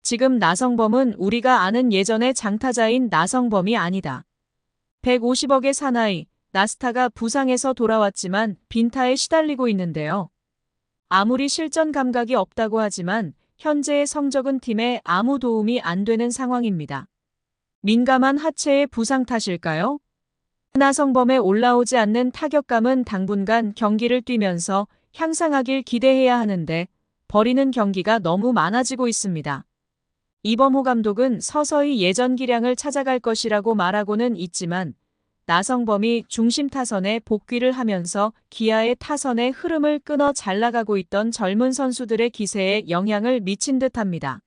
지금 나성범은 우리가 아는 예전의 장타자인 나성범이 아니다. 150억의 사나이, 나스타가 부상에서 돌아왔지만 빈타에 시달리고 있는데요. 아무리 실전 감각이 없다고 하지만 현재의 성적은 팀에 아무 도움이 안 되는 상황입니다. 민감한 하체의 부상 탓일까요? 나성범에 올라오지 않는 타격감은 당분간 경기를 뛰면서 향상하길 기대해야 하는데 버리는 경기가 너무 많아지고 있습니다. 이범호 감독은 서서히 예전 기량을 찾아갈 것이라고 말하고는 있지만 나성범이 중심 타선에 복귀를 하면서 기아의 타선의 흐름을 끊어 잘 나가고 있던 젊은 선수들의 기세에 영향을 미친 듯합니다.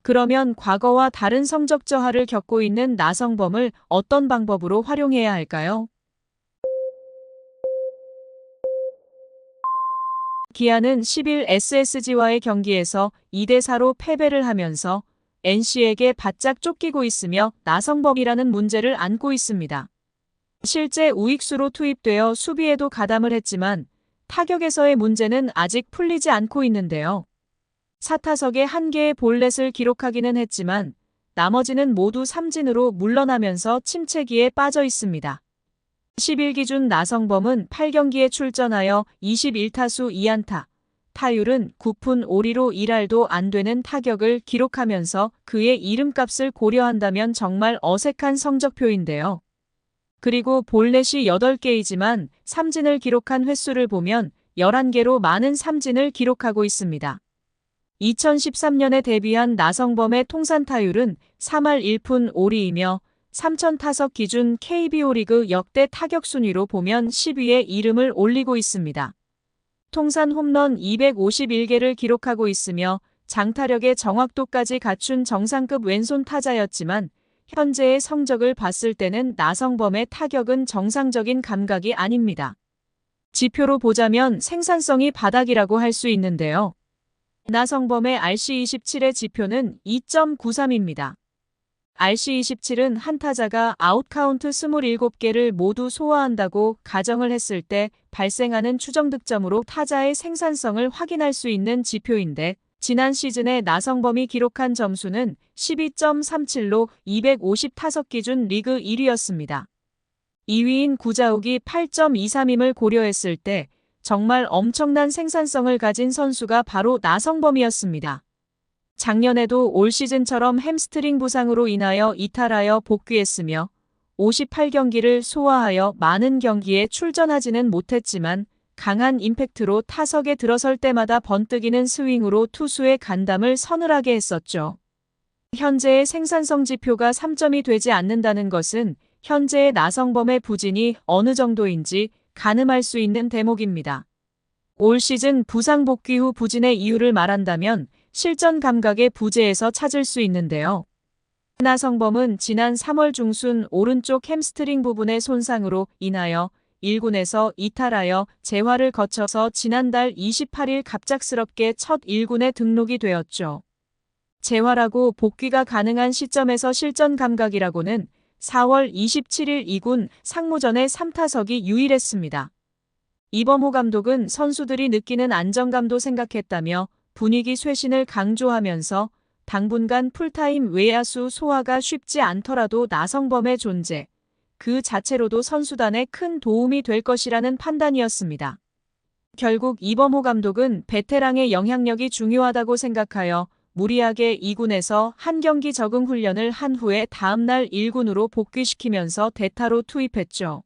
그러면 과거와 다른 성적 저하를 겪고 있는 나성범을 어떤 방법으로 활용해야 할까요? 기아는 10일 SSG와의 경기에서 2대4로 패배를 하면서 NC에게 바짝 쫓기고 있으며 나성범이라는 문제를 안고 있습니다. 실제 우익수로 투입되어 수비에도 가담을 했지만 타격에서의 문제는 아직 풀리지 않고 있는데요. 4타석에 1개의 볼넷을 기록하기는 했지만 나머지는 모두 삼진으로 물러나면서 침체기에 빠져 있습니다. 10일 기준 나성범은 8경기에 출전하여 21타수 2안타, 타율은 9푼 5리로 1할도 안 되는 타격을 기록하면서 그의 이름값을 고려한다면 정말 어색한 성적표인데요. 그리고 볼넷이 8개이지만 삼진을 기록한 횟수를 보면 11개로 많은 삼진을 기록하고 있습니다. 2013년에 데뷔한 나성범의 통산 타율은 3할 1푼 5리이며 3000타석 기준 KBO 리그 역대 타격 순위로 보면 10위에 이름을 올리고 있습니다. 통산 홈런 251개를 기록하고 있으며 장타력의 정확도까지 갖춘 정상급 왼손 타자였지만 현재의 성적을 봤을 때는 나성범의 타격은 정상적인 감각이 아닙니다. 지표로 보자면 생산성이 바닥이라고 할 수 있는데요. 나성범의 RC27의 지표는 2.93입니다. RC27은 한 타자가 아웃카운트 27개를 모두 소화한다고 가정을 했을 때 발생하는 추정 득점으로 타자의 생산성을 확인할 수 있는 지표인데 지난 시즌에 나성범이 기록한 점수는 12.37로 250타석 기준 리그 1위였습니다. 2위인 구자욱이 8.23임을 고려했을 때 정말 엄청난 생산성을 가진 선수가 바로 나성범이었습니다. 작년에도 올 시즌처럼 햄스트링 부상으로 인하여 이탈하여 복귀했으며 58경기를 소화하여 많은 경기에 출전하지는 못했지만 강한 임팩트로 타석에 들어설 때마다 번뜩이는 스윙으로 투수의 간담을 서늘하게 했었죠. 현재의 생산성 지표가 3점이 되지 않는다는 것은 현재의 나성범의 부진이 어느 정도인지 가늠할 수 있는 대목입니다. 올 시즌 부상 복귀 후 부진의 이유를 말한다면 실전 감각의 부재에서 찾을 수 있는데요. 나성범은 지난 3월 중순 오른쪽 햄스트링 부분의 손상으로 인하여 1군에서 이탈하여 재활을 거쳐서 지난달 28일 갑작스럽게 첫 1군에 등록이 되었죠. 재활하고 복귀가 가능한 시점에서 실전 감각이라고는 4월 27일 2군 상무전의 3타석이 유일했습니다. 이범호 감독은 선수들이 느끼는 안정감도 생각했다며 분위기 쇄신을 강조하면서 당분간 풀타임 외야수 소화가 쉽지 않더라도 나성범의 존재, 그 자체로도 선수단에 큰 도움이 될 것이라는 판단이었습니다. 결국 이범호 감독은 베테랑의 영향력이 중요하다고 생각하여 무리하게 2군에서 한 경기 적응 훈련을 한 후에 다음날 1군으로 복귀시키면서 대타로 투입했죠.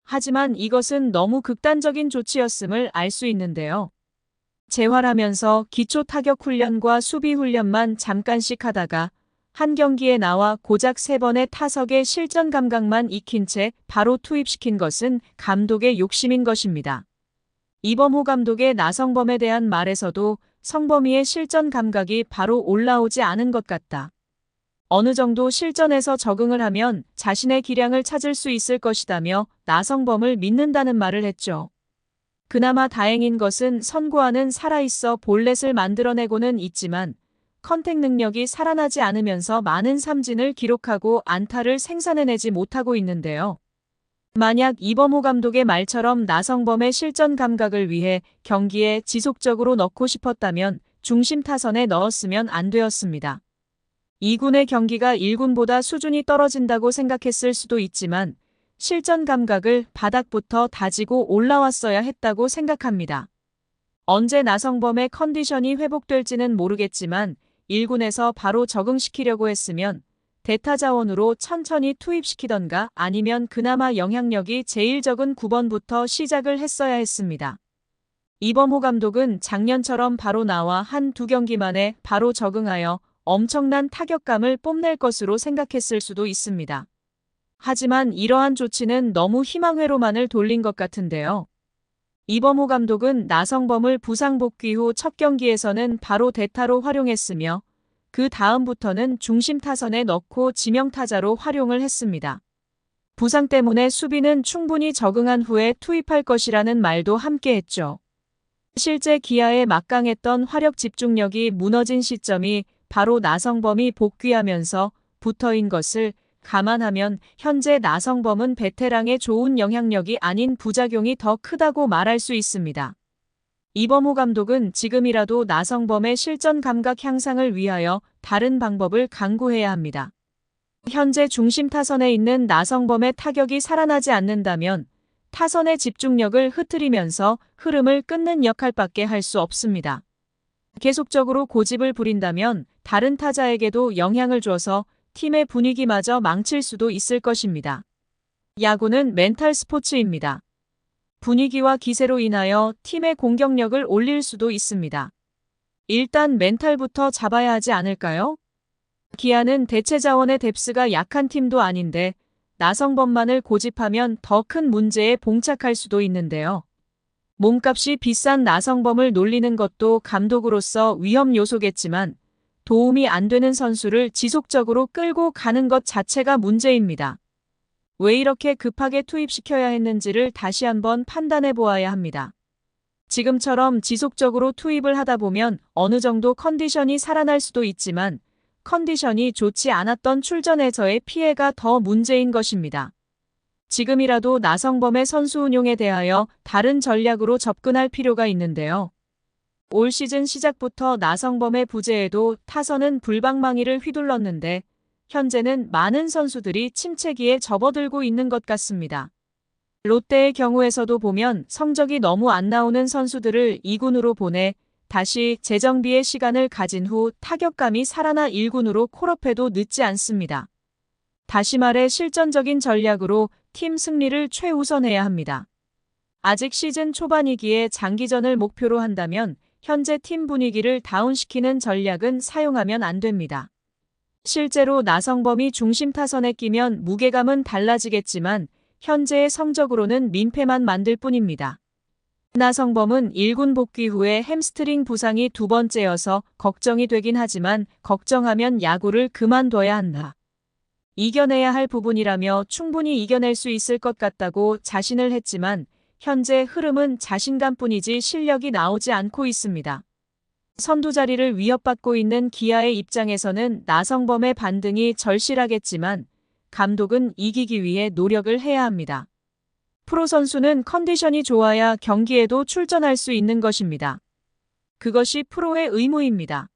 하지만 이것은 너무 극단적인 조치였음을 알 수 있는데요. 재활하면서 기초 타격 훈련과 수비 훈련만 잠깐씩 하다가 한 경기에 나와 고작 3번의 타석의 실전 감각만 익힌 채 바로 투입시킨 것은 감독의 욕심인 것입니다. 이범호 감독의 나성범에 대한 말에서도 성범이의 실전 감각이 바로 올라오지 않은 것 같다. 어느 정도 실전에서 적응을 하면 자신의 기량을 찾을 수 있을 것이다며 나성범을 믿는다는 말을 했죠. 그나마 다행인 것은 선구안은 살아있어 볼넷을 만들어내고는 있지만 컨택 능력이 살아나지 않으면서 많은 삼진을 기록하고 안타를 생산해내지 못하고 있는데요. 만약 이범호 감독의 말처럼 나성범의 실전 감각을 위해 경기에 지속적으로 넣고 싶었다면 중심 타선에 넣었으면 안 되었습니다. 2군의 경기가 1군보다 수준이 떨어진다고 생각했을 수도 있지만 실전 감각을 바닥부터 다지고 올라왔어야 했다고 생각합니다. 언제 나성범의 컨디션이 회복될지는 모르겠지만 1군에서 바로 적응시키려고 했으면 대타 자원으로 천천히 투입시키던가 아니면 그나마 영향력이 제일 적은 9번부터 시작을 했어야 했습니다. 이범호 감독은 작년처럼 바로 나와 한두 경기 만에 바로 적응하여 엄청난 타격감을 뽐낼 것으로 생각했을 수도 있습니다. 하지만 이러한 조치는 너무 희망회로만을 돌린 것 같은데요. 이범호 감독은 나성범을 부상 복귀 후 첫 경기에서는 바로 대타로 활용했으며 그 다음부터는 중심 타선에 넣고 지명타자로 활용을 했습니다. 부상 때문에 수비는 충분히 적응한 후에 투입할 것이라는 말도 함께 했죠. 실제 기아의 막강했던 화력 집중력이 무너진 시점이 바로 나성범이 복귀하면서 부터인 것을 감안하면 현재 나성범은 베테랑의 좋은 영향력이 아닌 부작용이 더 크다고 말할 수 있습니다. 이범호 감독은 지금이라도 나성범의 실전 감각 향상을 위하여 다른 방법을 강구해야 합니다. 현재 중심 타선에 있는 나성범의 타격이 살아나지 않는다면 타선의 집중력을 흐트리면서 흐름을 끊는 역할밖에 할 수 없습니다. 계속적으로 고집을 부린다면 다른 타자에게도 영향을 줘서 팀의 분위기마저 망칠 수도 있을 것입니다. 야구는 멘탈 스포츠입니다. 분위기와 기세로 인하여 팀의 공격력을 올릴 수도 있습니다. 일단 멘탈부터 잡아야 하지 않을까요? 기아는 대체 자원의 뎁스가 약한 팀도 아닌데 나성범만을 고집하면 더 큰 문제에 봉착할 수도 있는데요. 몸값이 비싼 나성범을 놀리는 것도 감독으로서 위험 요소겠지만 도움이 안 되는 선수를 지속적으로 끌고 가는 것 자체가 문제입니다. 왜 이렇게 급하게 투입시켜야 했는지를 다시 한번 판단해 보아야 합니다. 지금처럼 지속적으로 투입을 하다 보면 어느 정도 컨디션이 살아날 수도 있지만 컨디션이 좋지 않았던 출전에서의 피해가 더 문제인 것입니다. 지금이라도 나성범의 선수 운용에 대하여 다른 전략으로 접근할 필요가 있는데요. 올 시즌 시작부터 나성범의 부재에도 타선은 불방망이를 휘둘렀는데 현재는 많은 선수들이 침체기에 접어들고 있는 것 같습니다. 롯데의 경우에서도 보면 성적이 너무 안 나오는 선수들을 2군으로 보내 다시 재정비의 시간을 가진 후 타격감이 살아나 1군으로 콜업해도 늦지 않습니다. 다시 말해 실전적인 전략으로 팀 승리를 최우선해야 합니다. 아직 시즌 초반이기에 장기전을 목표로 한다면 현재 팀 분위기를 다운시키는 전략은 사용하면 안 됩니다. 실제로 나성범이 중심 타선에 끼면 무게감은 달라지겠지만 현재의 성적으로는 민폐만 만들 뿐입니다. 나성범은 1군 복귀 후에 햄스트링 부상이 두 번째여서 걱정이 되긴 하지만 걱정하면 야구를 그만둬야 한다. 이겨내야 할 부분이라며 충분히 이겨낼 수 있을 것 같다고 자신을 했지만 현재 흐름은 자신감뿐이지 실력이 나오지 않고 있습니다. 선두 자리를 위협받고 있는 기아의 입장에서는 나성범의 반등이 절실하겠지만 감독은 이기기 위해 노력을 해야 합니다. 프로 선수는 컨디션이 좋아야 경기에도 출전할 수 있는 것입니다. 그것이 프로의 의무입니다.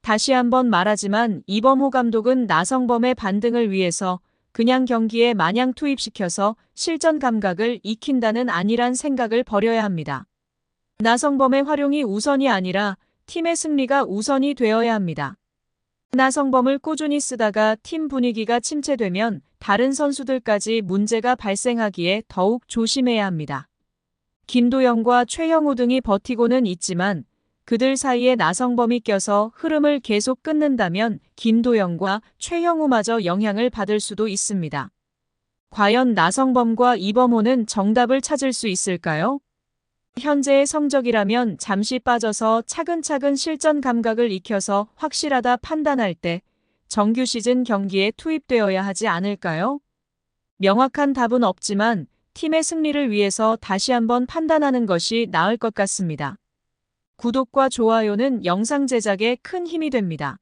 다시 한번 말하지만 이범호 감독은 나성범의 반등을 위해서 그냥 경기에 마냥 투입시켜서 실전 감각을 익힌다는 아니란 생각을 버려야 합니다. 나성범의 활용이 우선이 아니라 팀의 승리가 우선이 되어야 합니다. 나성범을 꾸준히 쓰다가 팀 분위기가 침체되면 다른 선수들까지 문제가 발생하기에 더욱 조심해야 합니다. 김도영과 최형우 등이 버티고는 있지만 그들 사이에 나성범이 껴서 흐름을 계속 끊는다면 김도영과 최형우마저 영향을 받을 수도 있습니다. 과연 나성범과 이범호는 정답을 찾을 수 있을까요? 현재의 성적이라면 잠시 빠져서 차근차근 실전 감각을 익혀서 확실하다 판단할 때 정규 시즌 경기에 투입되어야 하지 않을까요? 명확한 답은 없지만 팀의 승리를 위해서 다시 한번 판단하는 것이 나을 것 같습니다. 구독과 좋아요는 영상 제작에 큰 힘이 됩니다.